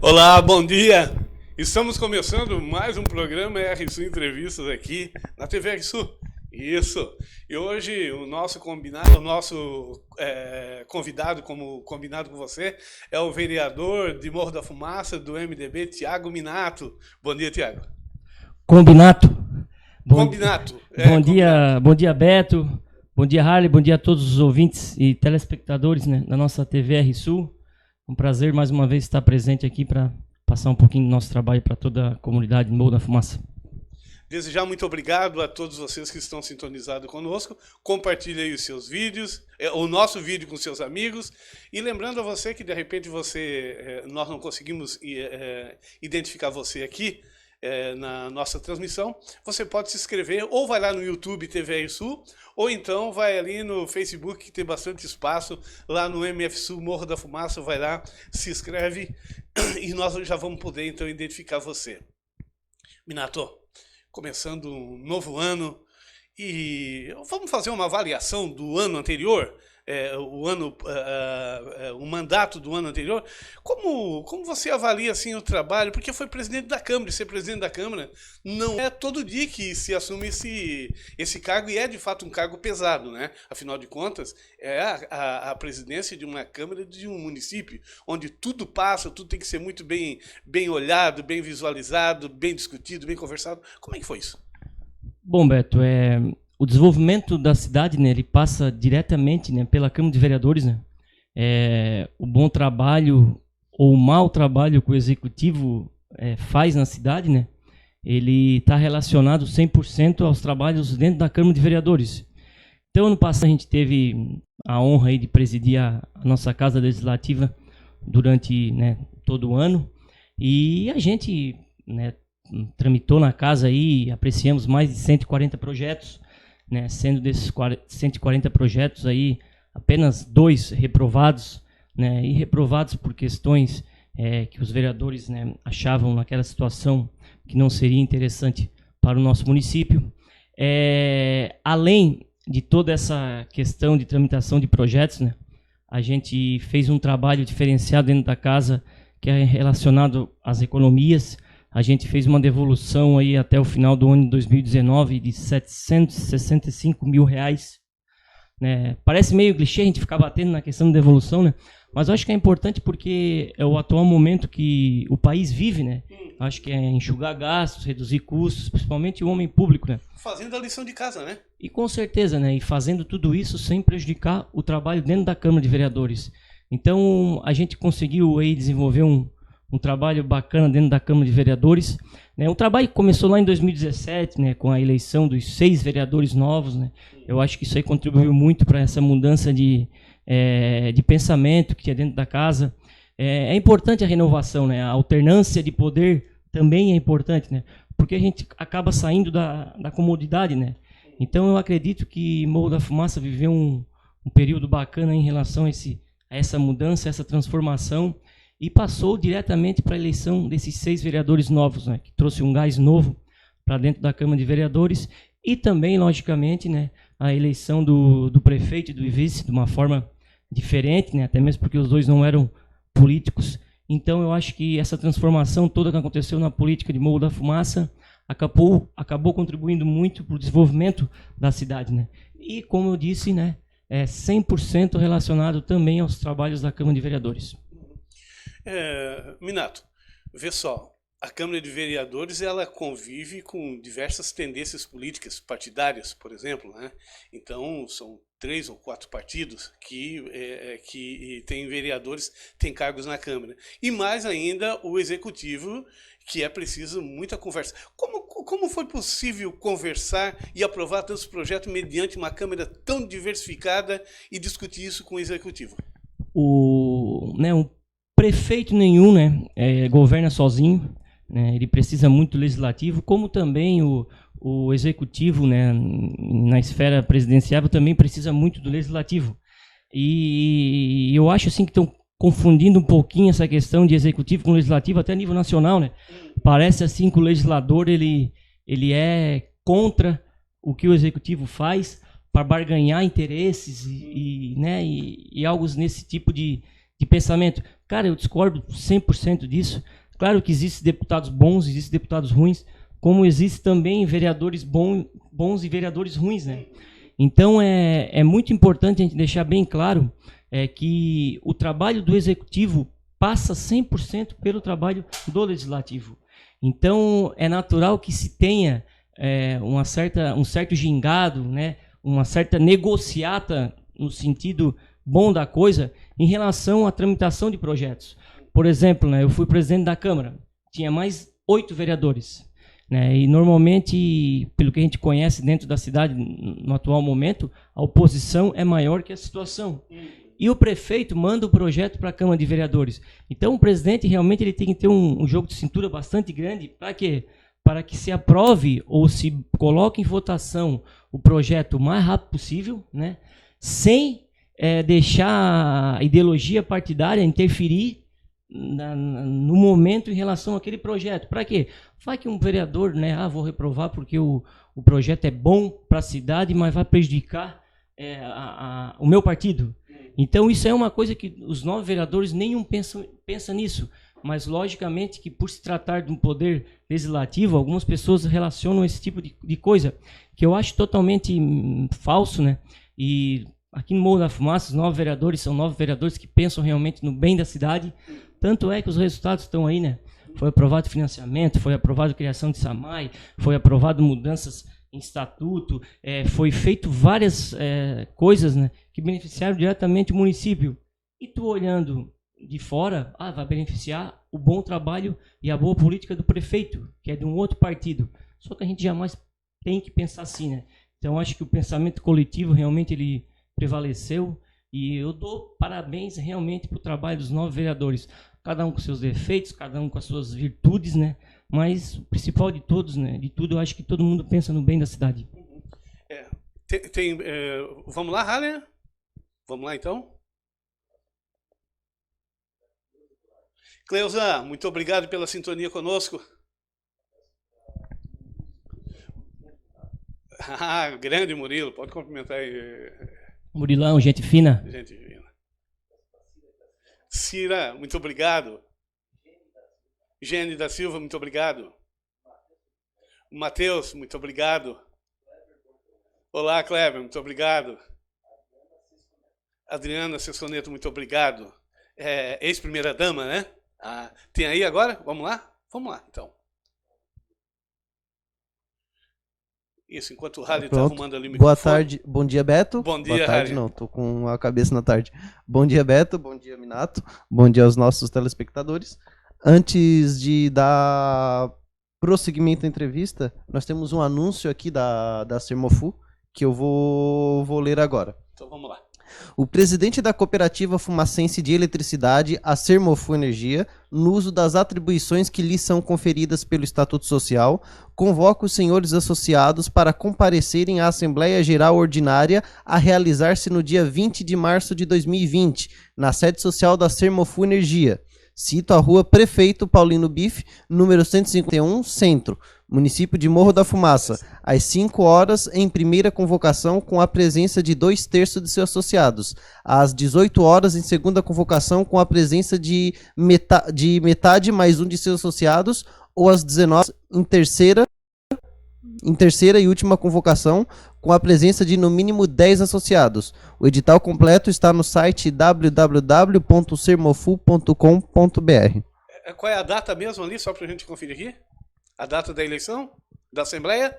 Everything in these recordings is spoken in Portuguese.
Olá, bom dia! Estamos começando mais um programa RSU Entrevistas aqui na TV RSU. Isso! E hoje o nosso convidado, como combinado com você, é o vereador de Morro da Fumaça do MDB, Thiago Minato. Bom dia, Thiago. Combinato. Bom dia, Beto. Bom dia, Harley. Bom dia a todos os ouvintes e telespectadores, né, da nossa TV RSU. Um prazer mais uma vez estar presente aqui para passar um pouquinho do nosso trabalho para toda a comunidade de Morro da Fumaça. Desde já, muito obrigado a todos vocês que estão sintonizados conosco. Compartilhe aí os seus vídeos, o nosso vídeo com seus amigos. E lembrando a você que, de repente, nós não conseguimos identificar você aqui na nossa transmissão, você pode se inscrever, ou vai lá no YouTube TV RSU, ou então vai ali no Facebook, que tem bastante espaço, lá no MFSU Morro da Fumaça, vai lá, se inscreve, e nós já vamos poder, então, identificar você. Minato, começando um novo ano, e vamos fazer uma avaliação do ano anterior, o mandato do ano anterior. Como você avalia assim o trabalho? Porque foi presidente da Câmara, e ser presidente da Câmara não é todo dia que se assume esse cargo, e é de fato um cargo pesado, né? Afinal de contas, é a presidência de uma Câmara de um município, onde tudo passa, tudo tem que ser muito bem olhado, bem visualizado, bem discutido, bem conversado. Como é que foi isso? Bom, Beto, o desenvolvimento da cidade, né, ele passa diretamente, né, pela Câmara de Vereadores, né? O bom trabalho ou o mau trabalho que o Executivo faz na cidade, né, ele está relacionado 100% aos trabalhos dentro da Câmara de Vereadores. Então, ano passado, a gente teve a honra aí de presidir a nossa Casa Legislativa durante, né, todo o ano, e a gente, né, tramitou na casa aí, apreciamos mais de 140 projetos, né, sendo desses 140 projetos aí, apenas 2 reprovados, né, e reprovados por questões que os vereadores, né, achavam naquela situação que não seria interessante para o nosso município. Além de toda essa questão de tramitação de projetos, né, a gente fez um trabalho diferenciado dentro da casa que é relacionado às economias. A gente fez uma devolução aí até o final do ano de 2019 de R$765 mil, né? Parece meio clichê a gente ficar batendo na questão de devolução, né? Mas eu acho que é importante porque é o atual momento que o país vive, né? Acho que é enxugar gastos, reduzir custos, principalmente o homem público, né? Fazendo a lição de casa, né? E com certeza, né? E fazendo tudo isso sem prejudicar o trabalho dentro da Câmara de Vereadores. Então, a gente conseguiu aí desenvolver um trabalho bacana dentro da Câmara de Vereadores, né? Um trabalho que começou lá em 2017, né, com a eleição dos 6 vereadores novos, né? Eu acho que isso aí contribuiu muito para essa mudança de pensamento que tinha dentro da casa. É importante a renovação, né? A alternância de poder também é importante, né? Porque a gente acaba saindo da comodidade, né? Então eu acredito que Morro da Fumaça viveu um período bacana em relação a essa mudança, essa transformação, e passou diretamente para a eleição desses 6 vereadores novos, né, que trouxe um gás novo para dentro da Câmara de Vereadores, e também, logicamente, né, a eleição do prefeito e do vice de uma forma diferente, né, até mesmo porque os dois não eram políticos. Então, eu acho que essa transformação toda que aconteceu na política de Morro da Fumaça acabou contribuindo muito para o desenvolvimento da cidade, né? E, como eu disse, né, 100% relacionado também aos trabalhos da Câmara de Vereadores. Minato, vê só, a Câmara de Vereadores ela convive com diversas tendências políticas partidárias, por exemplo, né? Então são 3 ou 4 partidos que têm vereadores, têm cargos na Câmara, e mais ainda o Executivo, que é preciso muita conversa. Como foi possível conversar e aprovar tantos projetos mediante uma Câmara tão diversificada e discutir isso com o Executivo? Um prefeito nenhum, né, governa sozinho, né? Ele precisa muito do legislativo, como também o executivo, né, na esfera presidencial também precisa muito do legislativo. E eu acho assim que estão confundindo um pouquinho essa questão de executivo com legislativo até a nível nacional, né? Parece assim que o legislador ele é contra o que o executivo faz para barganhar interesses e algo nesse tipo de de pensamento. Cara, eu discordo 100% disso. Claro que existem deputados bons, existem deputados ruins, como existem também vereadores bons e vereadores ruins, né? Então, é muito importante a gente deixar bem claro que o trabalho do Executivo passa 100% pelo trabalho do Legislativo. Então, é natural que se tenha um certo gingado, né? Uma certa negociata no sentido bom da coisa em relação à tramitação de projetos. Por exemplo, né, eu fui presidente da Câmara, tinha mais 8 vereadores. Né, e normalmente, pelo que a gente conhece dentro da cidade, no atual momento, a oposição é maior que a situação. E o prefeito manda o projeto para a Câmara de Vereadores. Então, o presidente realmente ele tem que ter um jogo de cintura bastante grande. Para quê? Para que se aprove ou se coloque em votação o projeto o mais rápido possível, né? Sem deixar a ideologia partidária interferir no momento em relação àquele projeto. Para quê? Vai que um vereador, né, vou reprovar porque o projeto é bom para a cidade, mas vai prejudicar o meu partido. Então, isso é uma coisa que os 9 vereadores nenhum pensa nisso. Mas, logicamente, que por se tratar de um poder legislativo, algumas pessoas relacionam esse tipo de coisa, que eu acho totalmente falso, né? E aqui no Morro da Fumaça, os 9 vereadores são 9 vereadores que pensam realmente no bem da cidade. Tanto é que os resultados estão aí, né? Foi aprovado financiamento, foi aprovado criação de SAMAI, foi aprovado mudanças em estatuto, foi feito várias coisas, né, que beneficiaram diretamente o município. E tu olhando de fora, vai beneficiar o bom trabalho e a boa política do prefeito, que é de um outro partido. Só que a gente jamais tem que pensar assim, né? Então, acho que o pensamento coletivo realmente ele prevaleceu e eu dou parabéns realmente para o trabalho dos 9 vereadores. Cada um com seus defeitos, cada um com as suas virtudes, né? Mas o principal de todos, né? De tudo, eu acho que todo mundo pensa no bem da cidade. Vamos lá, Haller? Vamos lá, então? Cleusa, muito obrigado pela sintonia conosco. Grande Murilo, pode cumprimentar aí. Murilão, gente fina. Gente fina. Cira, muito obrigado. Gene da Silva, muito obrigado. Matheus, muito obrigado. Olá, Kleber, muito obrigado. Adriana Sessoneto, muito obrigado. Ex-primeira-dama, né? Tem aí agora? Vamos lá? Vamos lá, então. Isso, enquanto o Harry está arrumando ali o microfone. Boa tarde, bom dia, Beto. Bom dia, Boa tarde, Harry. não, tô com a cabeça na tarde. Bom dia, Beto, bom dia, Minato, bom dia aos nossos telespectadores. Antes de dar prosseguimento à entrevista, nós temos um anúncio aqui da Sermofu, que eu vou ler agora. Então vamos lá. O presidente da Cooperativa Fumacense de Eletricidade, a Sermofu Energia, no uso das atribuições que lhe são conferidas pelo Estatuto Social, convoca os senhores associados para comparecerem à Assembleia Geral Ordinária a realizar-se no dia 20 de março de 2020, na sede social da Sermofu Energia. Cito a rua Prefeito Paulino Bife, número 151, Centro, município de Morro da Fumaça, às 5 horas, em primeira convocação, com a presença de 2/3 de seus associados. Às 18 horas, em segunda convocação, com a presença de metade mais um de seus associados, ou às 19 horas, em terceira e última convocação, com a presença de no mínimo 10 associados. O edital completo está no site www.sermofu.com.br. Qual é a data mesmo ali, só para a gente conferir aqui? A data da eleição? Da Assembleia?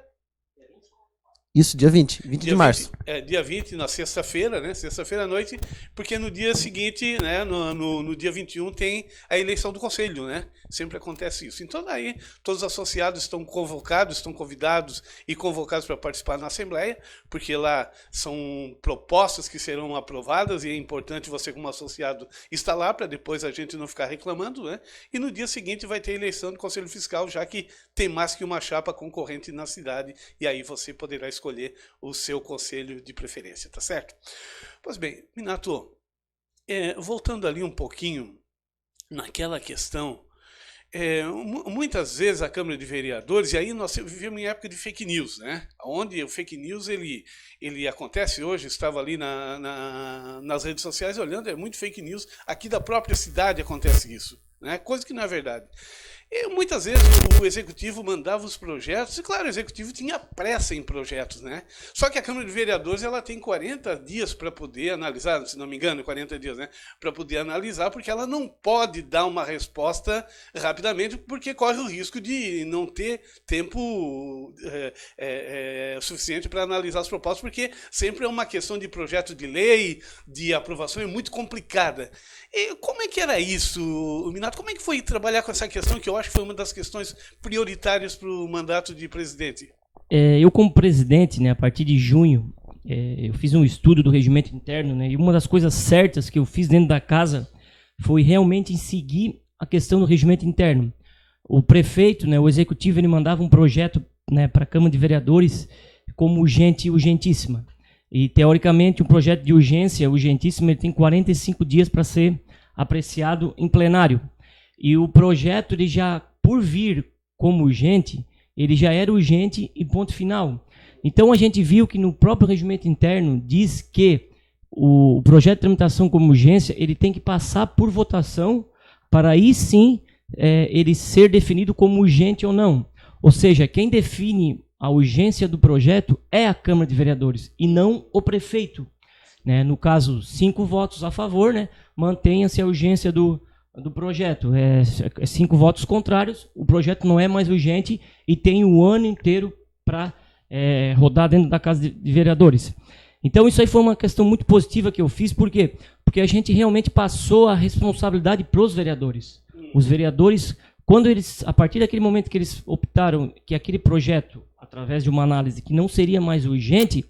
Isso, dia 20 de março. Dia 20, na sexta-feira, né? Sexta-feira à noite, porque no dia seguinte, né? No dia 21, tem a eleição do Conselho, né? Sempre acontece isso. Então, daí, todos os associados estão convocados, estão convidados e convocados para participar na Assembleia, porque lá são propostas que serão aprovadas e é importante você, como associado, estar lá para depois a gente não ficar reclamando, né? E no dia seguinte vai ter a eleição do Conselho Fiscal, já que tem mais que uma chapa concorrente na cidade, e aí você poderá escolher o seu conselho de preferência, tá certo? Pois bem, Minato, voltando ali um pouquinho naquela questão Muitas vezes a Câmara de Vereadores, e aí nós vivemos em época de fake news, né? Onde o fake news ele acontece hoje, estava ali nas redes sociais olhando, é muito fake news, aqui da própria cidade acontece isso, né? Coisa que não é verdade. E muitas vezes o executivo mandava os projetos, e claro, o executivo tinha pressa em projetos, né? Só que a Câmara de Vereadores ela tem 40 dias para poder analisar, se não me engano, 40 dias, né? Para poder analisar, porque ela não pode dar uma resposta rapidamente, porque corre o risco de não ter tempo suficiente para analisar as propostas, porque sempre é uma questão de projeto de lei, de aprovação, é muito complicada. E como é que era isso, Minato? Como é que foi trabalhar com essa questão, que eu acho que foi uma das questões prioritárias para o mandato de presidente? Eu, como presidente, né, a partir de junho, eu fiz um estudo do regimento interno, né, e uma das coisas certas que eu fiz dentro da casa foi realmente em seguir a questão do regimento interno. O prefeito, né, o executivo, ele mandava um projeto, né, para a Câmara de Vereadores como urgente e urgentíssima. E, teoricamente, um projeto de urgência, urgentíssimo, ele tem 45 dias para ser apreciado em plenário. E o projeto, ele já, por vir como urgente, ele já era urgente e ponto final. Então, a gente viu que no próprio regimento interno diz que o projeto de tramitação como urgência, ele tem que passar por votação para aí sim ele ser definido como urgente ou não. Ou seja, quem define a urgência do projeto é a Câmara de Vereadores e não o prefeito, né? No caso, 5 votos a favor, né? Mantenha-se a urgência do projeto. 5 votos contrários, o projeto não é mais urgente e tem o ano inteiro para rodar dentro da Casa de Vereadores. Então isso aí foi uma questão muito positiva que eu fiz, por quê? Porque a gente realmente passou a responsabilidade para os vereadores. Os vereadores, quando eles, a partir daquele momento que eles optaram que aquele projeto, através de uma análise que não seria mais urgente,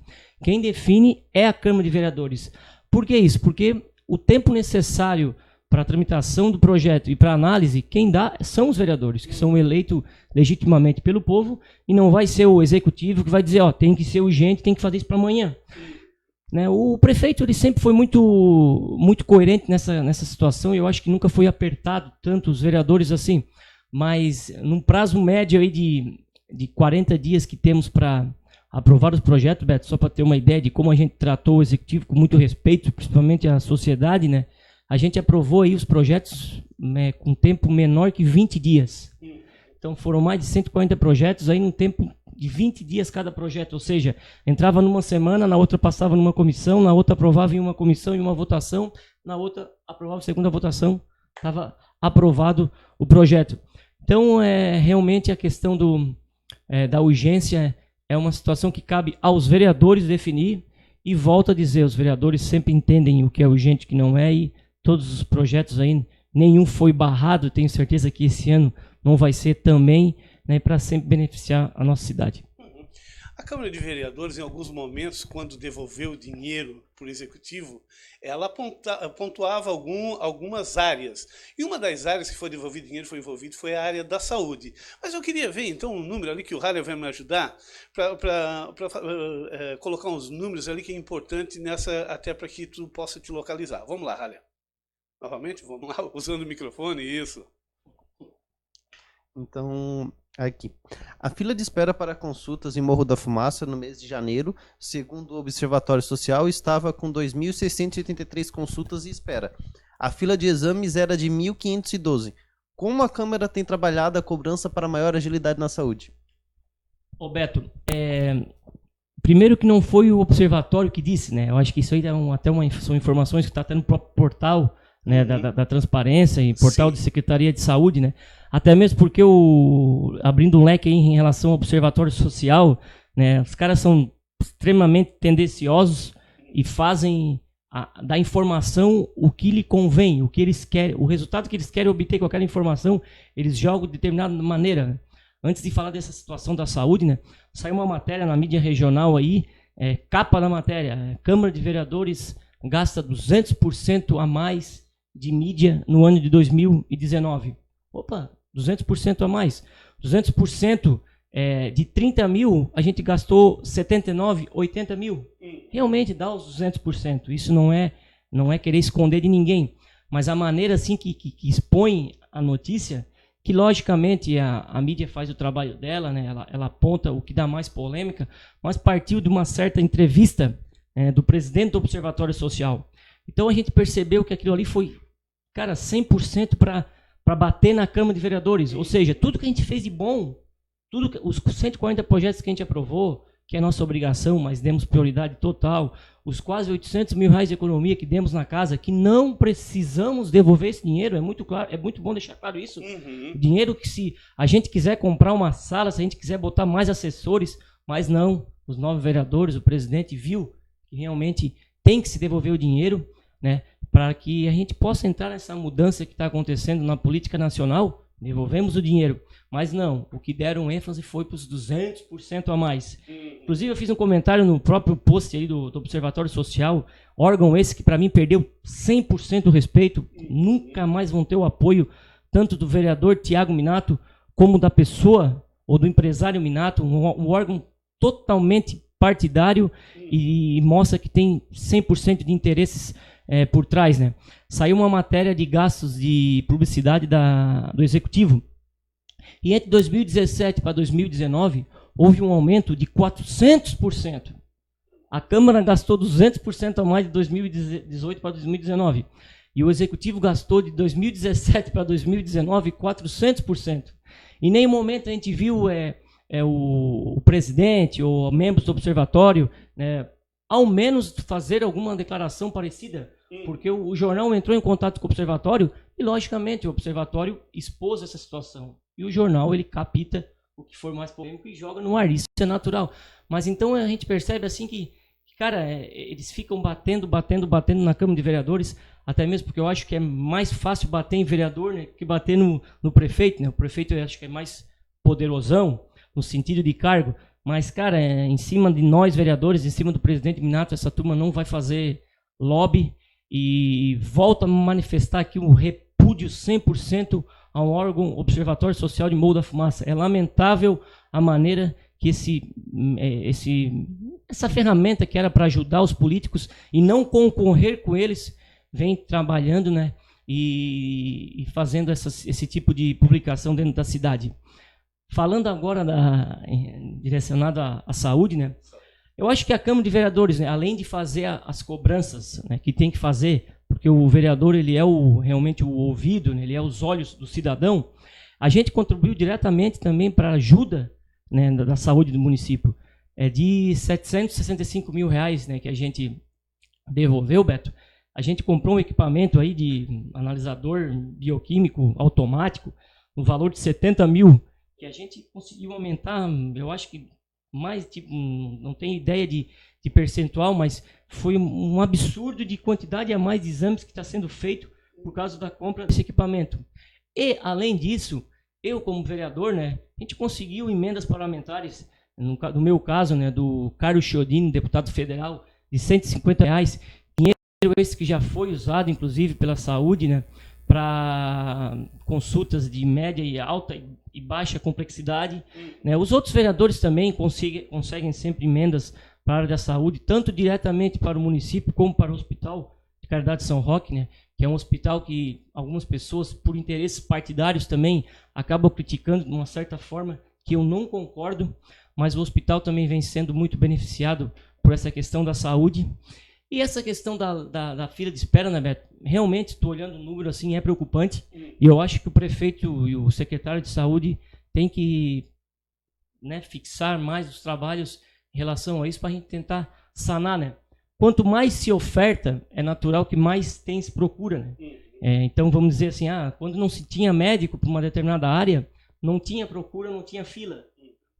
quem define é a Câmara de Vereadores. Por que isso? Porque o tempo necessário para a tramitação do projeto e para a análise, quem dá são os vereadores, que são eleitos legitimamente pelo povo, e não vai ser o executivo que vai dizer, tem que ser urgente, tem que fazer isso para amanhã. Né? O prefeito ele sempre foi muito coerente nessa situação, e eu acho que nunca foi apertado tanto os vereadores assim, mas num prazo médio aí de 40 dias que temos para aprovar os projetos, Beto, só para ter uma ideia de como a gente tratou o executivo com muito respeito, principalmente a sociedade, né? A gente aprovou aí os projetos, né, com tempo menor que 20 dias. Então foram mais de 140 projetos aí num tempo de 20 dias cada projeto, ou seja, entrava numa semana, na outra passava numa comissão, na outra aprovava em uma comissão e uma votação, na outra aprovava a segunda votação, estava aprovado o projeto. Então, realmente a questão da urgência é uma situação que cabe aos vereadores definir, e volto a dizer, os vereadores sempre entendem o que é urgente e o que não é, e todos os projetos aí, nenhum foi barrado, tenho certeza que esse ano não vai ser também, né, para sempre beneficiar a nossa cidade. A Câmara de Vereadores, em alguns momentos, quando devolveu o dinheiro para o Executivo, ela pontuava algumas áreas. E uma das áreas que foi devolvido dinheiro, foi a área da saúde. Mas eu queria ver, então, um número ali que o Haller vai me ajudar, para colocar uns números ali que é importante nessa, até para que tu possa te localizar. Vamos lá, Haller. Novamente, vamos lá, usando o microfone, isso. Então, aqui. A fila de espera para consultas em Morro da Fumaça no mês de janeiro, segundo o Observatório Social, estava com 2.683 consultas em espera. A fila de exames era de 1.512. Como a Câmara tem trabalhado a cobrança para maior agilidade na saúde? Ô Beto, primeiro que não foi o observatório que disse, né? Eu acho que isso aí são informações que está até no próprio portal, né, da transparência e portal de Secretaria de Saúde, né? Até mesmo porque abrindo um leque aí em relação ao observatório social, né, os caras são extremamente tendenciosos e fazem da informação o que lhe convém, o que eles querem, o resultado que eles querem obter com aquela informação, eles jogam de determinada maneira. Antes de falar dessa situação da saúde, né, saiu uma matéria na mídia regional aí, capa da matéria, Câmara de Vereadores gasta 200% a mais de mídia no ano de 2019. Opa, 200% a mais. 200% de 30 mil, a gente gastou 79, 80 mil. Realmente dá os 200%. Isso não é querer esconder de ninguém. Mas a maneira assim que expõe a notícia, que logicamente a mídia faz o trabalho dela, né? Ela aponta o que dá mais polêmica, mas partiu de uma certa entrevista do presidente do Observatório Social. Então a gente percebeu que aquilo ali foi, cara, 100% para bater na Câmara de Vereadores. Ou seja, tudo que a gente fez de bom, os 140 projetos que a gente aprovou, que é nossa obrigação, mas demos prioridade total, os quase 800 mil reais de economia que demos na casa, que não precisamos devolver esse dinheiro, é muito claro, é muito bom deixar claro isso. O dinheiro que, se a gente quiser comprar uma sala, se a gente quiser botar mais assessores, mas não, os 9 vereadores, o presidente viu que realmente tem que se devolver o dinheiro, né, para que a gente possa entrar nessa mudança que está acontecendo na política nacional. Devolvemos o dinheiro, mas não, o que deram ênfase foi para os 200% a mais. Inclusive eu fiz um comentário no próprio post aí do Observatório Social, órgão esse que para mim perdeu 100% o respeito, nunca mais vão ter o apoio tanto do vereador Tiago Minato, como da pessoa ou do empresário Minato, um órgão totalmente partidário e mostra que tem 100% de interesses por trás, né? Saiu uma matéria de gastos de publicidade do Executivo. E entre 2017 para 2019, houve um aumento de 400%. A Câmara gastou 200% a mais de 2018 para 2019. E o Executivo gastou de 2017 para 2019 400%. Em nenhum momento a gente viu o presidente ou membros do Observatório, né, ao menos fazer alguma declaração parecida, porque o jornal entrou em contato com o Observatório e, logicamente, o Observatório expôs essa situação. E o jornal, ele capta o que for mais polêmico e joga no ar. Isso é natural. Mas então a gente percebe assim que cara, eles ficam batendo na Câmara de Vereadores, até mesmo porque eu acho que é mais fácil bater em vereador, né, que bater no prefeito, né? O prefeito eu acho que é mais poderosão, no sentido de cargo. Mas, cara, em cima de nós, vereadores, em cima do presidente Minato, essa turma não vai fazer lobby. E volto a manifestar aqui um repúdio 100% ao órgão Observatório Social de Morro da Fumaça. É lamentável a maneira que essa ferramenta que era para ajudar os políticos e não concorrer com eles, vem trabalhando, né, e fazendo esse tipo de publicação dentro da cidade. Falando agora direcionado à saúde, né? Eu acho que a Câmara de Vereadores, né, além de fazer as cobranças, né, que tem que fazer, porque o vereador ele é realmente o ouvido, né, ele é os olhos do cidadão, a gente contribuiu diretamente também para a ajuda, né, da saúde do município. De 765 mil reais, né, que a gente devolveu, Beto. A gente comprou um equipamento aí de analisador bioquímico automático, no valor de 70 mil, que a gente conseguiu aumentar, eu acho que mais, tipo, não tenho ideia de percentual, mas foi um absurdo de quantidade a mais de exames que está sendo feito por causa da compra desse equipamento. E, além disso, eu como vereador, né, a gente conseguiu emendas parlamentares, no meu caso, né, do Carlos Chiodini, deputado federal, de 150 reais, dinheiro esse que já foi usado, inclusive, pela saúde, né, para consultas de média e alta e baixa complexidade, né. Os outros vereadores também conseguem sempre emendas para a área da saúde, tanto diretamente para o município como para o Hospital de Caridade São Roque, né, que é um hospital que algumas pessoas, por interesses partidários também, acabam criticando de uma certa forma, que eu não concordo, mas o hospital também vem sendo muito beneficiado por essa questão da saúde. E essa questão da fila de espera, né, Beto? Realmente, estou olhando o número assim, é preocupante. E eu acho que o prefeito e o secretário de saúde têm que, né, fixar mais os trabalhos em relação a isso para a gente tentar sanar, né? Quanto mais se oferta, é natural que mais se procura, né? Então, vamos dizer assim, quando não se tinha médico para uma determinada área, não tinha procura, não tinha fila.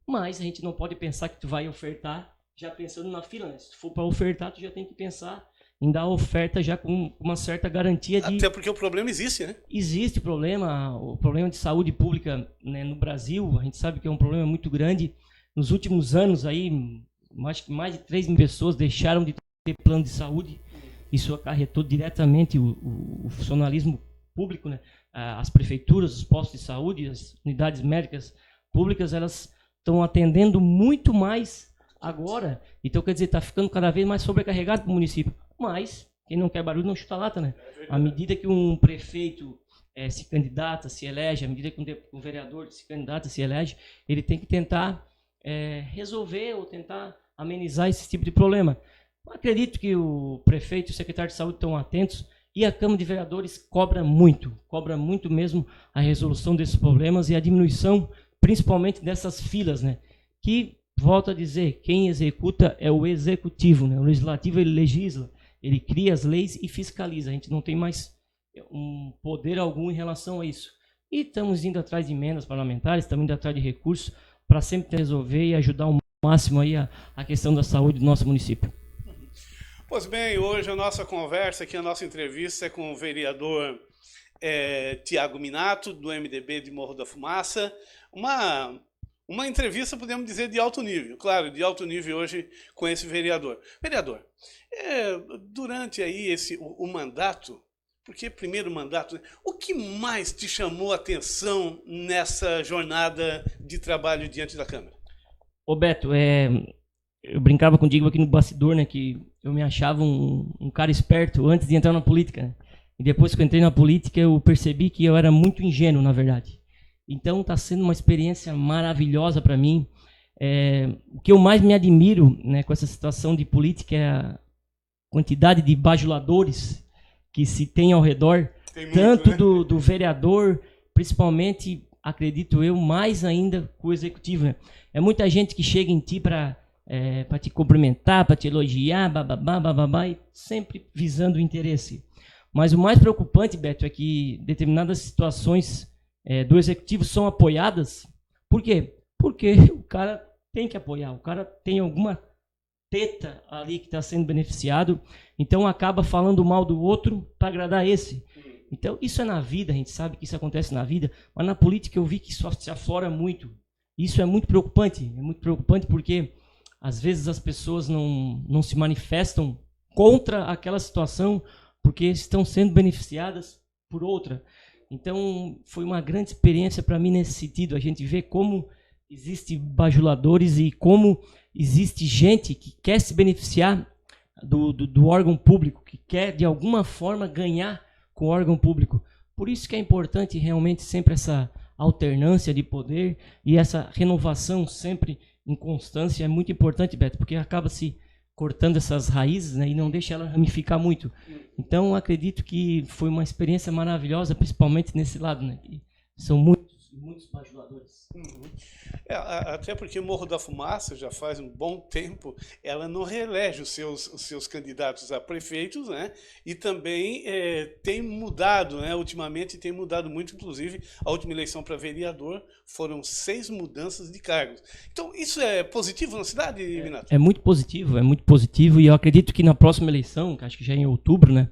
Mas a gente não pode pensar que tu vai ofertar já pensando na fila, né? Se tu for para ofertar, tu já tem que pensar em dar a oferta já com uma certa garantia de... Até porque o problema existe, né? Existe problema, o problema de saúde pública, né, no Brasil, a gente sabe que é um problema muito grande. Nos últimos anos, aí, acho que mais de 3 mil pessoas deixaram de ter plano de saúde. Isso acarretou diretamente o funcionalismo público, né? As prefeituras, os postos de saúde, as unidades médicas públicas, elas estão atendendo muito mais agora. Então, quer dizer, está ficando cada vez mais sobrecarregado para o município. Mas, quem não quer barulho não chuta lata, né? À medida que um prefeito se candidata, se elege, à medida que um vereador se candidata, se elege, ele tem que tentar resolver ou tentar amenizar esse tipo de problema. Eu acredito que o prefeito e o secretário de saúde estão atentos e a Câmara de Vereadores cobra muito mesmo a resolução desses problemas e a diminuição, principalmente dessas filas, né? Que, volto a dizer, quem executa é o executivo, né? O legislativo, ele legisla, ele cria as leis e fiscaliza. A gente não tem mais um poder algum em relação a isso. E estamos indo atrás de emendas parlamentares, estamos indo atrás de recursos para sempre resolver e ajudar ao máximo aí a questão da saúde do nosso município. Pois bem, hoje a nossa conversa aqui, a nossa entrevista é com o vereador Tiago Minato, do MDB de Morro da Fumaça. Uma entrevista, podemos dizer, de alto nível. Claro, de alto nível hoje com esse vereador. Vereador, durante aí o mandato, porque primeiro mandato, né, o que mais te chamou a atenção nessa jornada de trabalho diante da Câmara? Ô Beto, eu brincava contigo aqui no bastidor, né, que eu me achava um cara esperto antes de entrar na política, né? E depois que eu entrei na política, eu percebi que eu era muito ingênuo, na verdade. Então está sendo uma experiência maravilhosa para mim. O que eu mais me admiro, né, com essa situação de política é a quantidade de bajuladores que se tem ao redor, muito, tanto né? do vereador, principalmente, acredito eu, mais ainda com o executivo. Né? É muita gente que chega em ti para te cumprimentar, para te elogiar, bababá, e sempre visando o interesse. Mas o mais preocupante, Beto, é que determinadas situações do executivo são apoiadas. Por quê? Porque o cara tem que apoiar, o cara tem alguma teta ali que está sendo beneficiado, então acaba falando mal do outro para agradar esse. Então isso é na vida, a gente sabe que isso acontece na vida, mas na política eu vi que isso se aflora muito. Isso é muito preocupante porque às vezes as pessoas não se manifestam contra aquela situação porque estão sendo beneficiadas por outra. Então foi uma grande experiência para mim nesse sentido, a gente vê como existe bajuladores e como existe gente que quer se beneficiar do órgão público, que quer de alguma forma ganhar com o órgão público. Por isso que é importante realmente sempre essa alternância de poder e essa renovação sempre em constância. É muito importante, Beto, porque acaba se cortando essas raízes, né, e não deixa ela ramificar muito. Então acredito que foi uma experiência maravilhosa, principalmente nesse lado, né, que são muitos bajuladores. Até porque Morro da Fumaça já faz um bom tempo, ela não reelege os seus candidatos a prefeitos, né? E também tem mudado, né? Ultimamente tem mudado muito, inclusive a última eleição para vereador foram 6 mudanças de cargos. Então isso é positivo na cidade, Minato? É muito positivo e eu acredito que na próxima eleição, que acho que já é em outubro, né?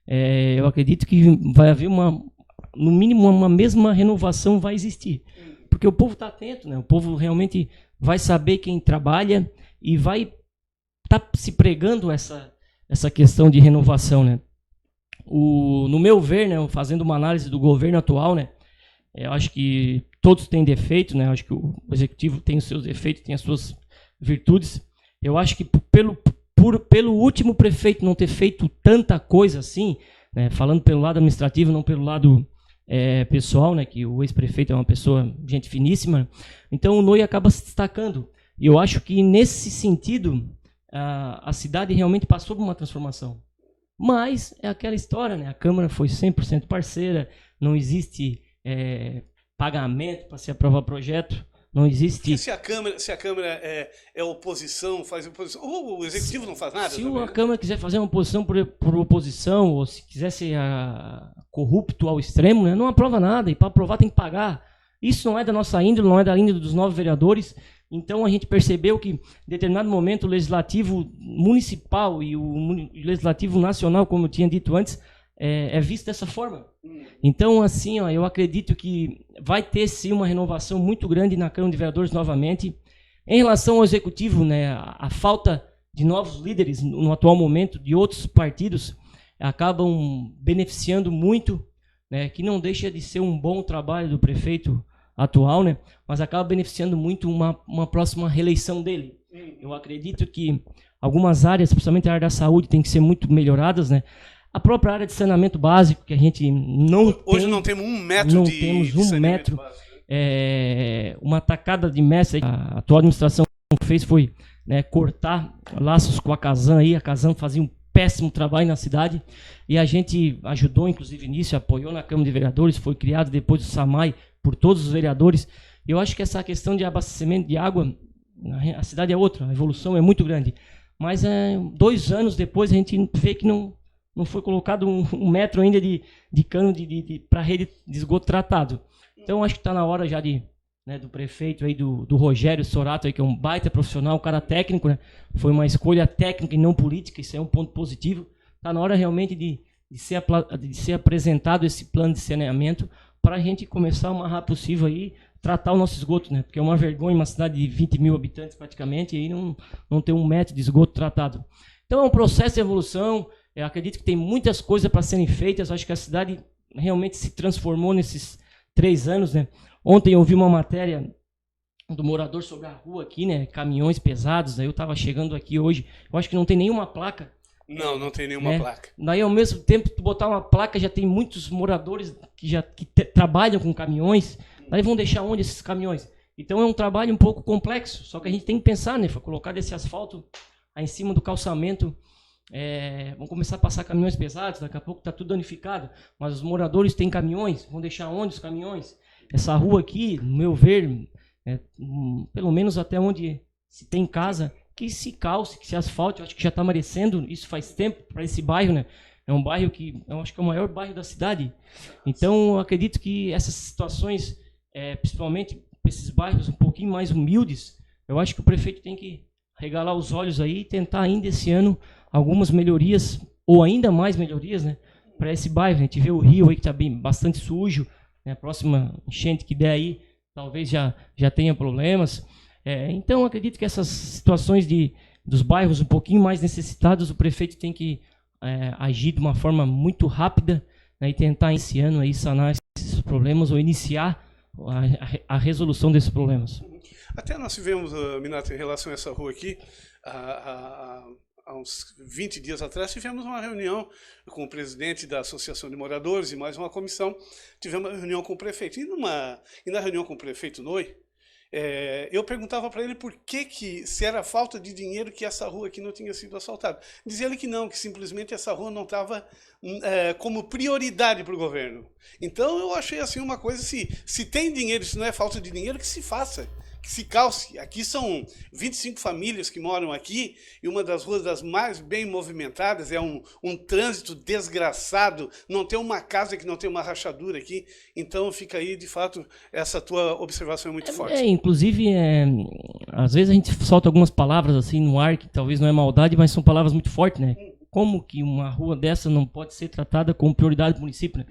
Eu acredito que vai haver no mínimo uma mesma renovação vai existir. Porque o povo está atento, né? O povo realmente vai saber quem trabalha e vai estar se pregando essa questão de renovação, né? No meu ver, né, fazendo uma análise do governo atual, né, eu acho que todos têm defeitos, né? Eu acho que o executivo tem os seus defeitos, tem as suas virtudes. Eu acho que pelo último prefeito não ter feito tanta coisa assim, né, falando pelo lado administrativo, não pelo lado pessoal, né, que o ex-prefeito é uma pessoa, gente finíssima, então o NOI acaba se destacando. E eu acho que nesse sentido a cidade realmente passou por uma transformação. Mas é aquela história, né, a Câmara foi 100% parceira, não existe pagamento para se aprovar projeto, não existe... Se a Câmara é oposição, faz oposição, o Executivo não faz nada? Se a Câmara quiser fazer uma oposição por oposição, ou se quiser ser corrupto ao extremo, né, não aprova nada, e para aprovar tem que pagar. Isso não é da nossa índole, não é da índole dos 9 vereadores. Então a gente percebeu que, em determinado momento, o Legislativo Municipal e o Legislativo Nacional, como eu tinha dito antes, é visto dessa forma. Então, assim, eu acredito que vai ter, sim, uma renovação muito grande na Câmara de Vereadores novamente. Em relação ao Executivo, né, a falta de novos líderes no atual momento, de outros partidos, acabam beneficiando muito, né, que não deixa de ser um bom trabalho do prefeito atual, né, mas acaba beneficiando muito uma próxima reeleição dele. Eu acredito que algumas áreas, principalmente a área da saúde, tem que ser muito melhoradas, né. A própria área de saneamento básico, que a gente não Hoje tem, não temos um metro não de temos um saneamento metro. básico. Uma tacada de mestre, a atual administração fez foi, né, cortar laços com a Casan aí. A Casan fazia um péssimo trabalho na cidade e a gente ajudou, inclusive, nisso, apoiou na Câmara de Vereadores, foi criado depois do SAMAI por todos os vereadores. Eu acho que essa questão de abastecimento de água, a cidade é outra, a evolução é muito grande. Mas 2 anos depois a gente vê que não foi colocado um metro ainda de cano para rede de esgoto tratado. Então acho que está na hora já do prefeito aí, do Rogério Sorato, aí, que é um baita profissional, um cara técnico, né? Foi uma escolha técnica e não política, isso é um ponto positivo. Está na hora realmente de ser apresentado esse plano de saneamento para a gente começar o mais rápido possível aí, tratar o nosso esgoto, né? Porque é uma vergonha uma cidade de 20 mil habitantes praticamente e aí não ter um metro de esgoto tratado. Então é um processo de evolução. Eu acredito que tem muitas coisas para serem feitas. Eu acho que a cidade realmente se transformou nesses 3 anos, né? Ontem eu vi uma matéria do morador sobre a rua aqui, né? Caminhões pesados. Aí eu estava chegando aqui hoje. Eu acho que não tem nenhuma placa. Não tem nenhuma placa. Daí, ao mesmo tempo, tu botar uma placa, já tem muitos moradores que trabalham com caminhões. Daí vão deixar onde esses caminhões? Então é um trabalho um pouco complexo. Só que a gente tem que pensar, né? Colocar desse asfalto aí em cima do calçamento. Vão começar a passar caminhões pesados, daqui a pouco está tudo danificado, mas os moradores têm caminhões, vão deixar onde os caminhões? Essa rua aqui, no meu ver, pelo menos até onde se tem casa, que se calce, que se asfalte. Eu acho que já está merecendo, isso faz tempo para esse bairro, né? É um bairro que eu acho que é o maior bairro da cidade. Então eu acredito que essas situações, principalmente esses bairros um pouquinho mais humildes, eu acho que o prefeito tem que regalar os olhos aí e tentar ainda esse ano algumas melhorias, ou ainda mais melhorias, né, para esse bairro. A gente vê o rio aí que está bastante sujo, né, a próxima enchente que der aí, talvez já tenha problemas. Então, acredito que essas situações dos bairros um pouquinho mais necessitados, o prefeito tem que agir de uma forma muito rápida, né, e tentar esse ano aí sanar esses problemas ou iniciar a resolução desses problemas. Até nós tivemos, Minato, em relação a essa rua aqui, há uns 20 dias atrás, tivemos uma reunião com o presidente da Associação de Moradores e mais uma comissão. Tivemos uma reunião com o prefeito. E na reunião com o prefeito Noi, eu perguntava para ele por se era falta de dinheiro que essa rua aqui não tinha sido asfaltada. Dizia ele que não, que simplesmente essa rua não estava como prioridade para o governo. Então eu achei assim uma coisa, se tem dinheiro, se não é falta de dinheiro, que se faça. Que se calce. Aqui são 25 famílias que moram aqui e uma das ruas das mais bem movimentadas, é um trânsito desgraçado, não tem uma casa que não tem uma rachadura aqui. Então fica aí, de fato, essa tua observação é muito forte. Inclusive, às vezes a gente solta algumas palavras assim no ar que talvez não é maldade, mas são palavras muito fortes, né? Como que uma rua dessa não pode ser tratada como prioridade do município, né?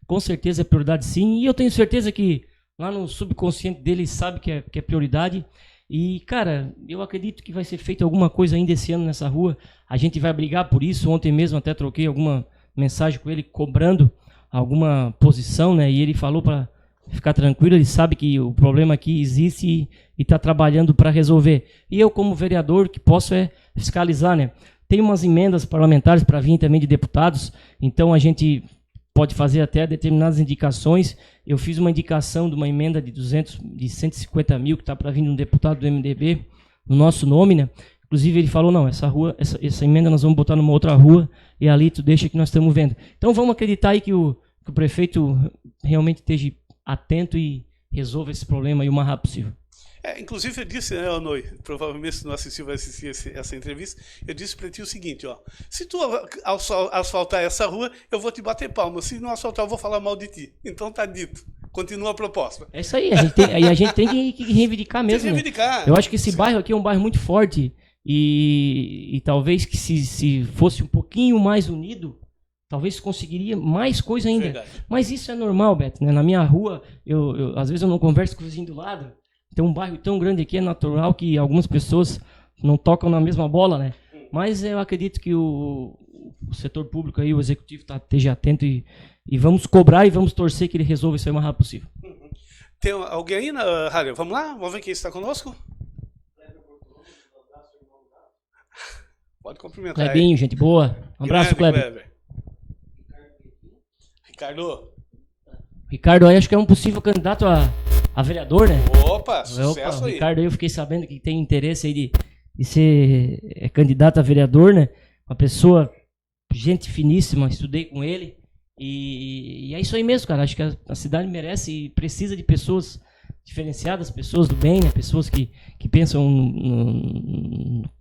Com certeza é prioridade sim, e eu tenho certeza que lá no subconsciente dele sabe que é prioridade. E, cara, eu acredito que vai ser feita alguma coisa ainda esse ano nessa rua. A gente vai brigar por isso. Ontem mesmo até troquei alguma mensagem com ele cobrando alguma posição, né? E ele falou para ficar tranquilo, ele sabe que o problema aqui existe e está trabalhando para resolver. E eu, como vereador, que posso fiscalizar, né? Tem umas emendas parlamentares para vir também de deputados, então a gente pode fazer até determinadas indicações. Eu fiz uma indicação de uma emenda de 150 mil que está para vir de um deputado do MDB no nosso nome, né? Inclusive ele falou, não, essa emenda nós vamos botar numa outra rua e ali tu deixa que nós estamos vendo. Então vamos acreditar aí que o prefeito realmente esteja atento e resolva esse problema aí o mais rápido possível. Inclusive eu disse, né, Noi, provavelmente se não assistiu, vai assistir essa entrevista, eu disse para ti o seguinte, ó, se tu asfaltar essa rua, eu vou te bater palma, se não asfaltar eu vou falar mal de ti. Então tá dito, continua a proposta. É isso aí, a gente tem que reivindicar mesmo. Reivindicar. Né? Eu acho que esse bairro aqui é um bairro muito forte e talvez que se fosse um pouquinho mais unido, talvez conseguiria mais coisa ainda. Verdade. Mas isso é normal, Beto, né? Na minha rua, às vezes eu não converso com o vizinho do lado. Tem um bairro tão grande aqui, é natural que algumas pessoas não tocam na mesma bola, né? Mas eu acredito que o setor público aí, o executivo, esteja atento e vamos cobrar e vamos torcer que ele resolva isso aí o mais rápido possível. Tem alguém aí, Rádio? Vamos lá? Vamos ver quem está conosco? Pode cumprimentar. Clebinho, gente boa. Um abraço, Kleber. Ricardo, aí acho que é um possível candidato a vereador, né? Opa, sucesso aí. Ricardo, aí eu fiquei sabendo que tem interesse aí de ser candidato a vereador, né? Uma pessoa, gente finíssima, estudei com ele. E é isso aí mesmo, cara. Acho que a cidade merece e precisa de pessoas diferenciadas, pessoas do bem, né? Pessoas que pensam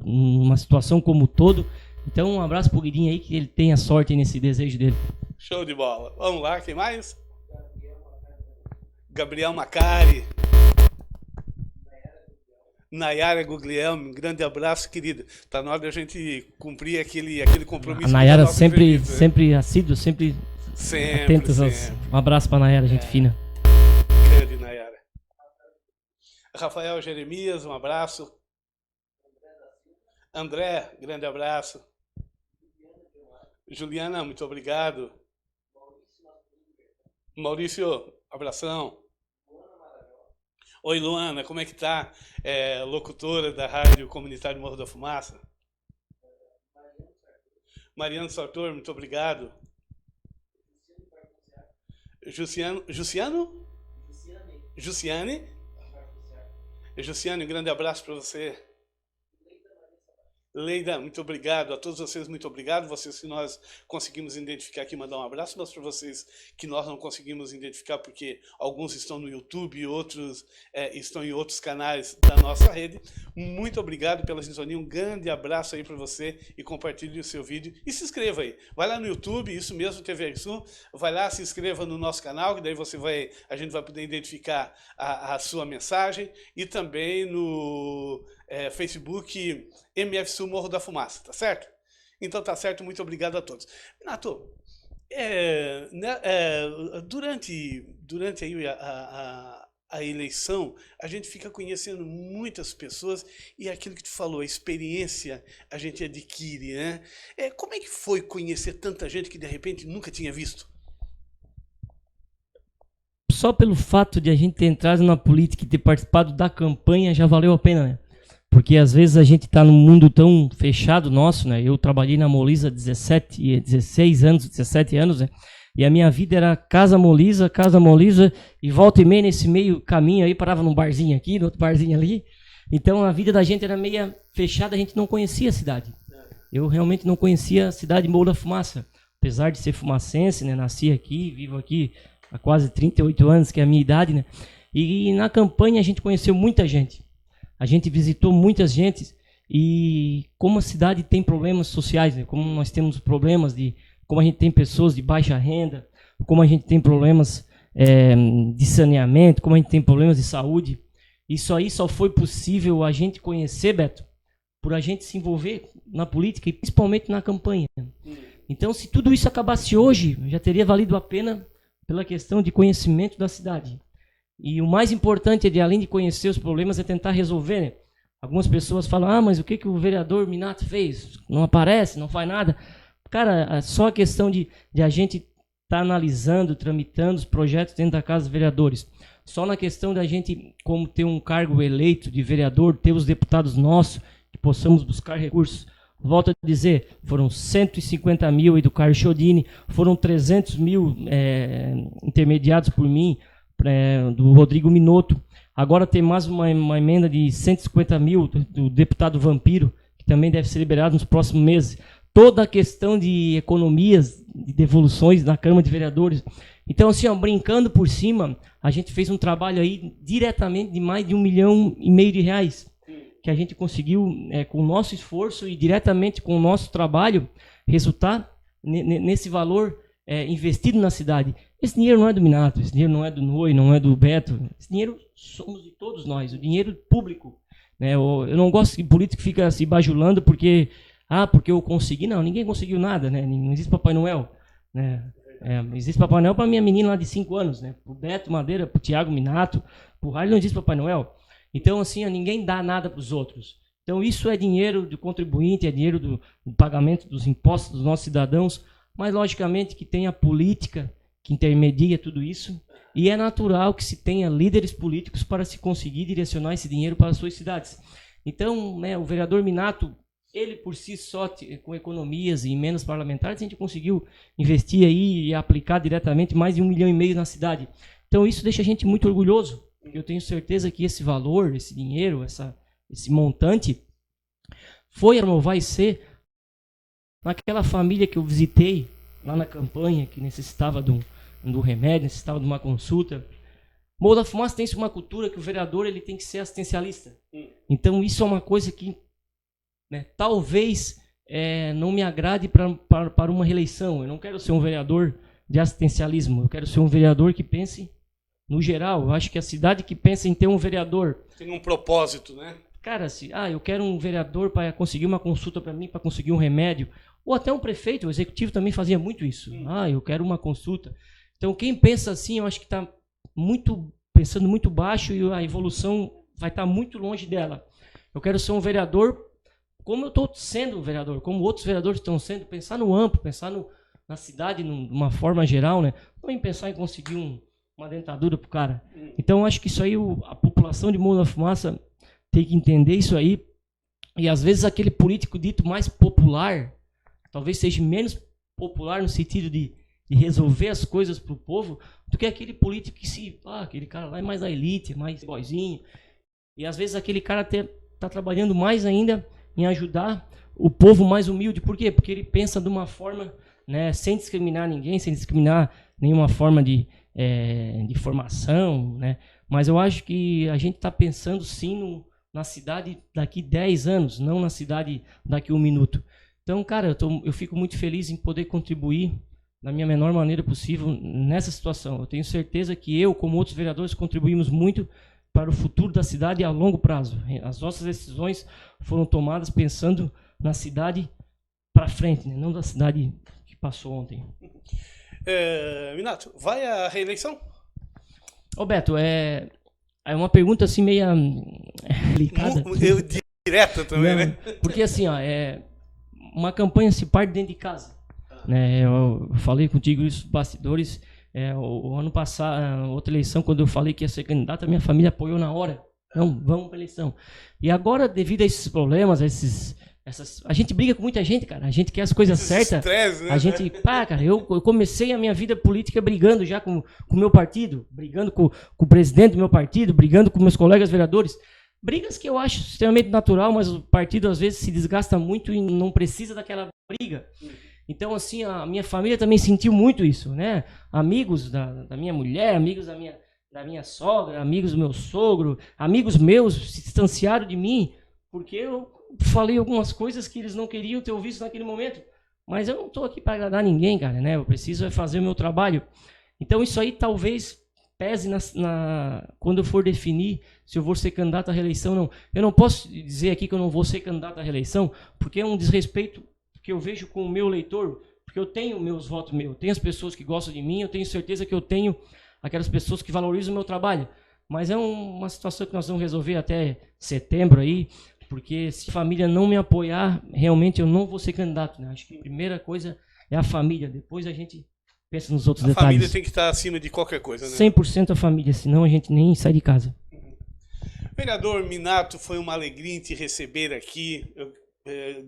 numa situação como um todo. Então, um abraço pro Guidinho aí, que ele tenha sorte nesse desejo dele. Show de bola. Vamos lá, quem mais? Gabriel Macari. Nayara Guglielmi, um grande abraço, querida. Tá na hora da gente cumprir aquele compromisso. A Nayara sempre assíduo, sempre atentos um abraço pra Nayara, gente fina. Grande Nayara. Rafael Jeremias, um abraço. André, grande abraço. Juliana, muito obrigado. Maurício, abração. Oi, Luana, como é que tá? Locutora da Rádio Comunitária Morro da Fumaça. Mariano Sartor, muito obrigado. Jussiane? Jussiane, um grande abraço para você. Leida, muito obrigado. A todos vocês, muito obrigado. Vocês que nós conseguimos identificar aqui, mandar um abraço, mas para vocês que nós não conseguimos identificar, porque alguns estão no YouTube e outros estão em outros canais da nossa rede, muito obrigado pela sintonia. Um grande abraço aí para você e compartilhe o seu vídeo. E se inscreva aí. Vai lá no YouTube, isso mesmo, TV Sul. Vai lá, se inscreva no nosso canal, que daí a gente vai poder identificar a sua mensagem. E também no Facebook MF Sul Morro da Fumaça, tá certo? Então tá certo, muito obrigado a todos. Minato, durante aí a eleição, a gente fica conhecendo muitas pessoas e aquilo que tu falou, a experiência a gente adquire, né? Como é que foi conhecer tanta gente que de repente nunca tinha visto? Só pelo fato de a gente ter entrado na política e ter participado da campanha já valeu a pena, né? Porque às vezes a gente está num mundo tão fechado nosso, né? Eu trabalhei na Molisa 17 anos, né? E a minha vida era casa Molisa, e volta e meia nesse meio caminho aí, parava num barzinho aqui, no outro barzinho ali. Então a vida da gente era meio fechada, a gente não conhecia a cidade. Eu realmente não conhecia a cidade de Morro da Fumaça. Apesar de ser fumacense, né? Nasci aqui, vivo aqui há quase 38 anos, que é a minha idade, né? E na campanha a gente conheceu muita gente. A gente visitou muitas gentes e como a cidade tem problemas sociais, né? Como nós temos problemas como a gente tem pessoas de baixa renda, como a gente tem problemas de saneamento, como a gente tem problemas de saúde. Isso aí só foi possível a gente conhecer, Beto, por a gente se envolver na política e principalmente na campanha. Então, se tudo isso acabasse hoje, já teria valido a pena pela questão de conhecimento da cidade. E o mais importante, além de conhecer os problemas, é tentar resolver, né? Algumas pessoas falam, mas o que o vereador Minato fez? Não aparece, não faz nada. Cara, só a questão de a gente estar analisando, tramitando os projetos dentro da Casa dos Vereadores. Só na questão da gente, como ter um cargo eleito de vereador, ter os deputados nossos, que possamos buscar recursos. Volto a dizer, foram 150 mil aí do Caio Chiodini, foram 300 mil intermediados por mim, do Rodrigo Minotto. Agora tem mais uma emenda de 150 mil do deputado Vampiro, que também deve ser liberado nos próximos meses. Toda a questão de economias, de devoluções na Câmara de Vereadores. Então, assim, brincando por cima, a gente fez um trabalho aí diretamente de mais de R$1,5 milhão de reais, que a gente conseguiu, com o nosso esforço e diretamente com o nosso trabalho, resultar nesse valor investido na cidade. Esse dinheiro não é do Minato, esse dinheiro não é do Noi, não é do Beto. Esse dinheiro somos de todos nós, o dinheiro público. Né? Eu não gosto que político fica se bajulando porque eu consegui. Não, ninguém conseguiu nada, né? Não existe Papai Noel. Né? Existe Papai Noel para minha menina lá de 5 anos, né? Para o Beto Madeira, para o Thiago Minato, para o Raio não existe Papai Noel. Então, assim, ninguém dá nada para os outros. Então, isso é dinheiro do contribuinte, é dinheiro do pagamento dos impostos dos nossos cidadãos, mas, logicamente, que tem a política que intermedia tudo isso, e é natural que se tenha líderes políticos para se conseguir direcionar esse dinheiro para as suas cidades. Então, né, o vereador Minato ele por si só, com economias e menos parlamentares, a gente conseguiu investir aí e aplicar diretamente mais de 1,5 milhão na cidade. Então isso deixa a gente muito orgulhoso. Eu tenho certeza que esse valor, esse dinheiro, esse montante, foi ou vai ser naquela família que eu visitei lá na campanha, que necessitava do remédio, necessitava de uma consulta. Morro da Fumaça tem uma cultura que o vereador ele tem que ser assistencialista. Então isso é uma coisa que, né, talvez não me agrade para uma reeleição. Eu não quero ser um vereador de assistencialismo, eu quero ser um vereador que pense no geral. Eu acho que a cidade que pensa em ter um vereador... Tem um propósito, né? Cara, eu quero um vereador para conseguir uma consulta para mim, para conseguir um remédio, ou até um prefeito, o executivo também fazia muito isso. Eu quero uma consulta. Então quem pensa assim, eu acho que está pensando muito baixo e a evolução vai estar muito longe dela. Eu quero ser um vereador como eu estou sendo um vereador, como outros vereadores estão sendo, pensar no amplo, pensar na cidade de uma forma geral, né? Não em pensar em conseguir uma dentadura para o cara. Então eu acho que isso aí, a população de Morro da Fumaça tem que entender isso aí, e às vezes aquele político dito mais popular, talvez seja menos popular no sentido de resolver as coisas para o povo, do que aquele político que aquele cara lá é mais da elite, mais boizinho. E às vezes aquele cara está trabalhando mais ainda em ajudar o povo mais humilde. Por quê? Porque ele pensa de uma forma, né, sem discriminar ninguém, sem discriminar nenhuma forma de formação, né? Mas eu acho que a gente está pensando sim na cidade daqui 10 anos, não na cidade daqui 1 minuto. Então, cara, eu fico muito feliz em poder contribuir da minha menor maneira possível nessa situação. Eu tenho certeza que eu, como outros vereadores, contribuímos muito para o futuro da cidade a longo prazo. As nossas decisões foram tomadas pensando na cidade para frente, né? Não da cidade que passou ontem. Minato, vai à reeleição? Ô Beto, é uma pergunta assim meio delicada. Direta também, né? Porque assim, uma campanha se parte dentro de casa. Né? Eu falei contigo isso, bastidores. O ano passado, outra eleição, quando eu falei que ia ser candidato, a minha família apoiou na hora. Não, vamos para a eleição. E agora, devido a esses problemas, a gente briga com muita gente, cara. A gente quer as coisas certas. Estresse, né? A gente, cara, eu comecei a minha vida política brigando já com o meu partido, brigando com o presidente do meu partido, brigando com meus colegas vereadores. Brigas que eu acho extremamente natural, mas o partido às vezes se desgasta muito e não precisa daquela briga. Então, assim, a minha família também sentiu muito isso, né? Amigos da minha mulher, amigos da minha sogra, amigos do meu sogro, amigos meus se distanciaram de mim, porque eu falei algumas coisas que eles não queriam ter ouvido naquele momento. Mas eu não estou aqui para agradar ninguém, cara, né? Eu preciso fazer o meu trabalho. Então, isso aí talvez pese quando eu for definir se eu vou ser candidato à reeleição ou não. Eu não posso dizer aqui que eu não vou ser candidato à reeleição, porque é um desrespeito que eu vejo com o meu eleitor, porque eu tenho meus votos eu tenho as pessoas que gostam de mim, eu tenho certeza que eu tenho aquelas pessoas que valorizam o meu trabalho, mas é uma situação que nós vamos resolver até setembro aí, porque se a família não me apoiar, realmente eu não vou ser candidato, né? Acho que a primeira coisa é a família, depois a gente pensa nos outros detalhes. A família tem que estar acima de qualquer coisa, né? 100% a família, senão a gente nem sai de casa. Vereador Minato, foi uma alegria em te receber aqui. Eu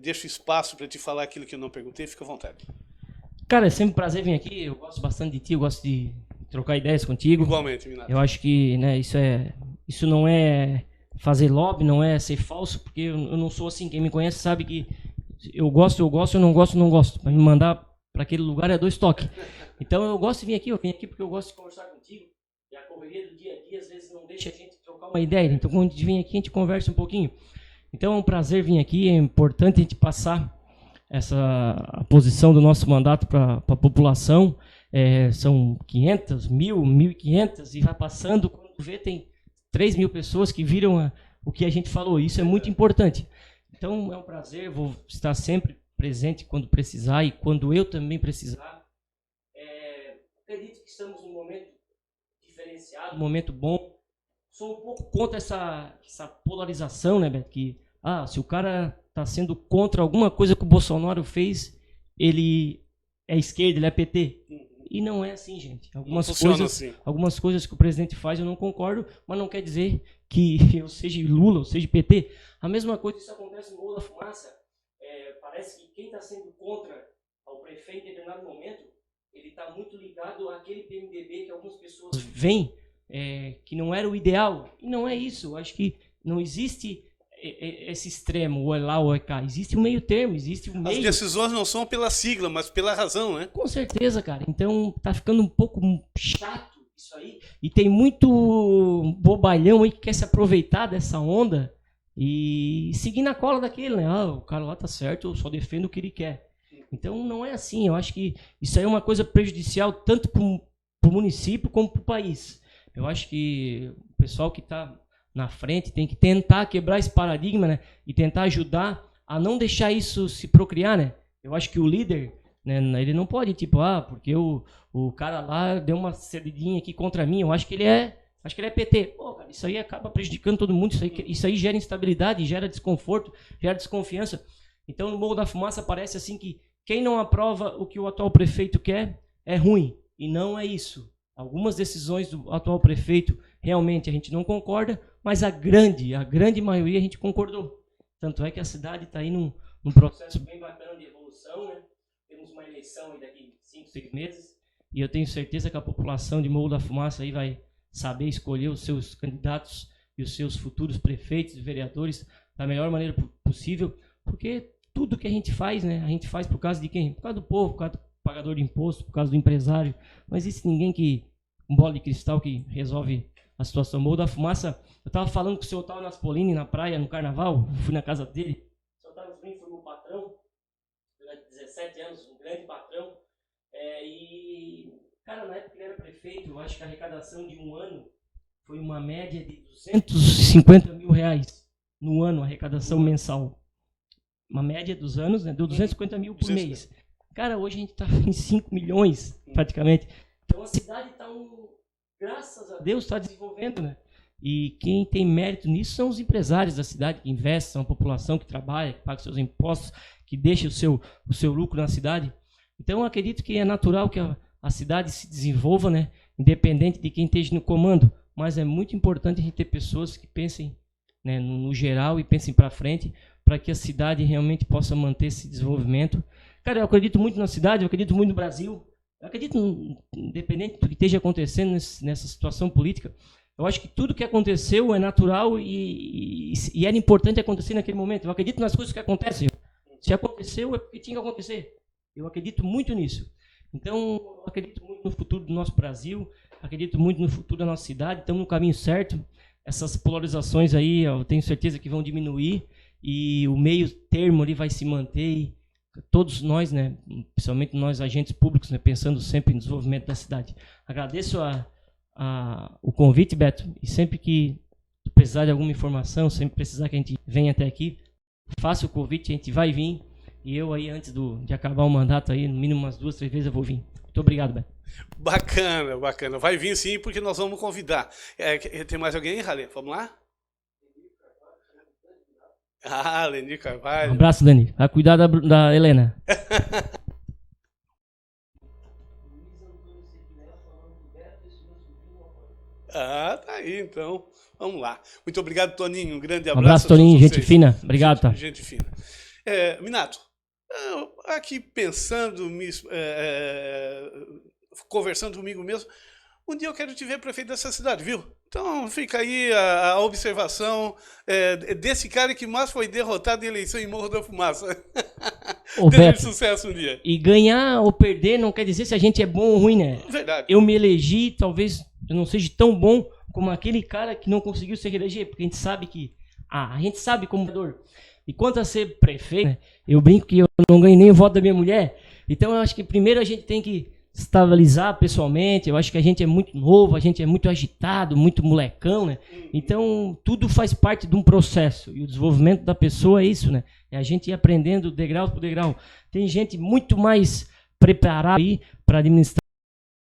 deixo espaço para te falar aquilo que eu não perguntei, fica à vontade. Cara, é sempre um prazer vir aqui, eu gosto bastante de ti, eu gosto de trocar ideias contigo. Igualmente, Minato. Eu acho que, né, isso não é fazer lobby, não é ser falso, porque eu não sou assim. Quem me conhece sabe que eu gosto, eu não gosto. Para me mandar para aquele lugar é 2 toques. Então eu gosto de vir aqui, eu vim aqui porque eu gosto de conversar contigo. E a correria do dia a dia às vezes não deixa a gente trocar uma ideia. Então quando a gente vem aqui, a gente conversa um pouquinho. Então é um prazer vir aqui, é importante a gente passar a posição do nosso mandato para a população. São 500, 1.000, 1.500 e vai passando, quando vê tem 3.000 pessoas que viram o que a gente falou. Isso é muito importante. Então é um prazer, vou estar sempre presente quando precisar e quando eu também precisar. Acredito que estamos num momento diferenciado, um momento bom. Sou um pouco contra essa polarização, né, Beto? Que, se o cara está sendo contra alguma coisa que o Bolsonaro fez, ele é esquerda, ele é PT. E não é assim, gente. Algumas coisas que o presidente faz eu não concordo, mas não quer dizer que eu seja Lula, ou seja PT. A mesma coisa, isso acontece no Morro da Fumaça. parece que quem está sendo contra ao prefeito em determinado momento, ele está muito ligado àquele PMDB que algumas pessoas veem que não era o ideal. E não é isso. Eu acho que não existe esse extremo, ou é lá ou é cá. Existe um meio termo, existe um meio... As decisões não são pela sigla, mas pela razão, né? Com certeza, cara. Então tá ficando um pouco chato isso aí. E tem muito bobalhão aí que quer se aproveitar dessa onda e seguir na cola daquele, né? Ah, o cara lá tá certo, eu só defendo o que ele quer. Então não é assim. Eu acho que isso aí é uma coisa prejudicial tanto para o município como para o país. Eu acho que o pessoal que está na frente tem que tentar quebrar esse paradigma, né? E tentar ajudar a não deixar isso se procriar, né? Eu acho que o líder, né, ele não pode, tipo, porque o cara lá deu uma cedidinha aqui contra mim. Eu acho que ele é PT. Pô, cara, isso aí acaba prejudicando todo mundo. Isso aí gera instabilidade, gera desconforto, gera desconfiança. Então, no Morro da Fumaça parece assim que quem não aprova o que o atual prefeito quer é ruim. E não é isso. Algumas decisões do atual prefeito realmente a gente não concorda, mas a grande maioria a gente concordou. Tanto é que a cidade está aí num processo bem bacana de evolução, né? Temos uma eleição aí daqui 5, 6 meses e eu tenho certeza que a população de Morro da Fumaça aí vai saber escolher os seus candidatos e os seus futuros prefeitos e vereadores da melhor maneira possível, porque tudo que a gente faz, né? A gente faz por causa de quem? Por causa do povo, por causa do pagador de imposto, por causa do empresário. Não existe ninguém com bola de cristal que resolve a situação. Morro da Fumaça, eu estava falando com o seu Otávio Naspolini na praia, no carnaval, fui na casa dele. O seu Otávio Naspolini foi meu patrão durante 17 anos, um grande patrão. E, cara, na época que ele era prefeito, eu acho que a arrecadação de um ano foi uma média de R$250 mil no ano, a arrecadação mensal. Uma média dos anos, né? Deu 250 mil por mês. Cara, hoje a gente está em 5 milhões, praticamente. Então a cidade está, graças a Deus, está desenvolvendo, né? E quem tem mérito nisso são os empresários da cidade, que investem, são a população que trabalha, que paga seus impostos, que deixa o seu lucro na cidade. Então eu acredito que é natural que a cidade se desenvolva, né? Independente de quem esteja no comando. Mas é muito importante a gente ter pessoas que pensem, né, no geral e pensem para frente, para que a cidade realmente possa manter esse desenvolvimento. Cara, eu acredito muito na cidade, eu acredito muito no Brasil. Eu acredito, independente do que esteja acontecendo nessa situação política, eu acho que tudo que aconteceu é natural e era importante acontecer naquele momento. Eu acredito nas coisas que acontecem. Se aconteceu, é porque tinha que acontecer. Eu acredito muito nisso. Então, eu acredito muito no futuro do nosso Brasil, acredito muito no futuro da nossa cidade, estamos no caminho certo. Essas polarizações aí, eu tenho certeza que vão diminuir e o meio termo ali vai se manter. E todos nós, né, principalmente nós agentes públicos, né, pensando sempre no desenvolvimento da cidade. Agradeço o convite, Beto, e sempre que precisar de alguma informação, sempre precisar que a gente venha até aqui, faça o convite, a gente vai vir. E eu aí, antes de acabar o mandato, aí, no mínimo umas 2, 3 vezes eu vou vir. Muito obrigado, Beto. Bacana, bacana. Vai vir sim, porque nós vamos convidar. Tem mais alguém, Ralê? Vamos lá? Lenir Carvalho. Um abraço, Lenir. Vai cuidar da Helena. Tá aí, então. Vamos lá. Muito obrigado, Toninho. Um grande abraço. Um abraço, Toninho. Gente fina. Obrigado, tá? Gente fina. Minato, aqui pensando, conversando comigo mesmo, um dia eu quero te ver prefeito dessa cidade, viu? Então fica aí a observação desse cara que mais foi derrotado em eleição em Morro da Fumaça. Desejo sucesso um dia. E ganhar ou perder não quer dizer se a gente é bom ou ruim, né? Verdade. Eu me elegi, talvez eu não seja tão bom como aquele cara que não conseguiu se reeleger, porque a gente sabe que... a gente sabe como vereador. E quanto a ser prefeito, né, eu brinco que eu não ganhei nem o voto da minha mulher. Então eu acho que primeiro a gente tem que estabilizar pessoalmente. Eu acho que a gente é muito novo, a gente é muito agitado, muito molecão, né? Então tudo faz parte de um processo. E o desenvolvimento da pessoa é isso, né? É a gente ir aprendendo degrau por degrau. Tem gente muito mais preparada aí para administrar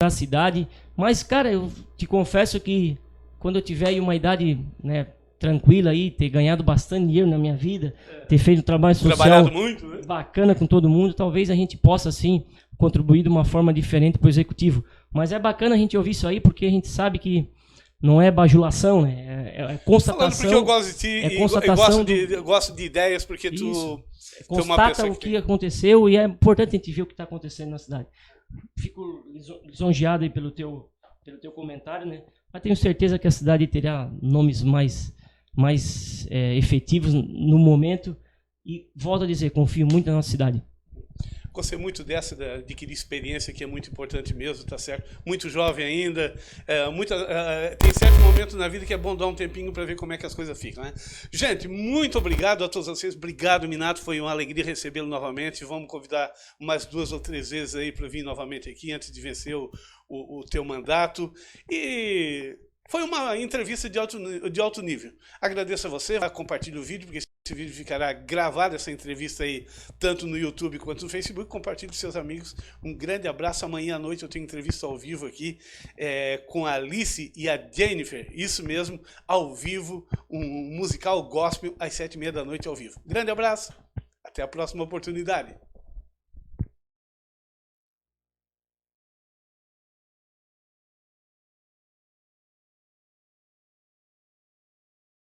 a cidade. Mas, cara, eu te confesso que quando eu tiver aí uma idade, né, tranquila aí, ter ganhado bastante dinheiro na minha vida, ter feito um trabalho social muito, né? Bacana com todo mundo, talvez a gente possa, sim, contribuir de uma forma diferente para o executivo. Mas é bacana a gente ouvir isso aí, porque a gente sabe que não é bajulação, né? É constatação. Falando porque eu gosto de ti é e constatação eu gosto de ideias, porque tu é uma constata pessoa o que aconteceu e é importante a gente ver o que está acontecendo na cidade. Fico lisonjeado aí pelo teu comentário, né? Mas tenho certeza que a cidade terá nomes mais efetivos no momento. E volto a dizer, confio muito na nossa cidade. Gostei muito dessa, de adquirir experiência, que é muito importante mesmo, tá certo? Muito jovem ainda, tem certo momento na vida que é bom dar um tempinho para ver como é que as coisas ficam, né? Gente, muito obrigado a todos vocês, obrigado, Minato, foi uma alegria recebê-lo novamente, vamos convidar umas 2 ou 3 vezes aí para vir novamente aqui, antes de vencer o teu mandato, e foi uma entrevista de alto nível. Agradeço a você, compartilhe o vídeo, porque esse vídeo ficará gravado, essa entrevista aí, tanto no YouTube quanto no Facebook. Compartilhe com seus amigos. Um grande abraço. Amanhã à noite eu tenho entrevista ao vivo aqui com a Alice e a Jennifer. Isso mesmo, ao vivo, um musical gospel às 7h30 da noite ao vivo. Grande abraço. Até a próxima oportunidade.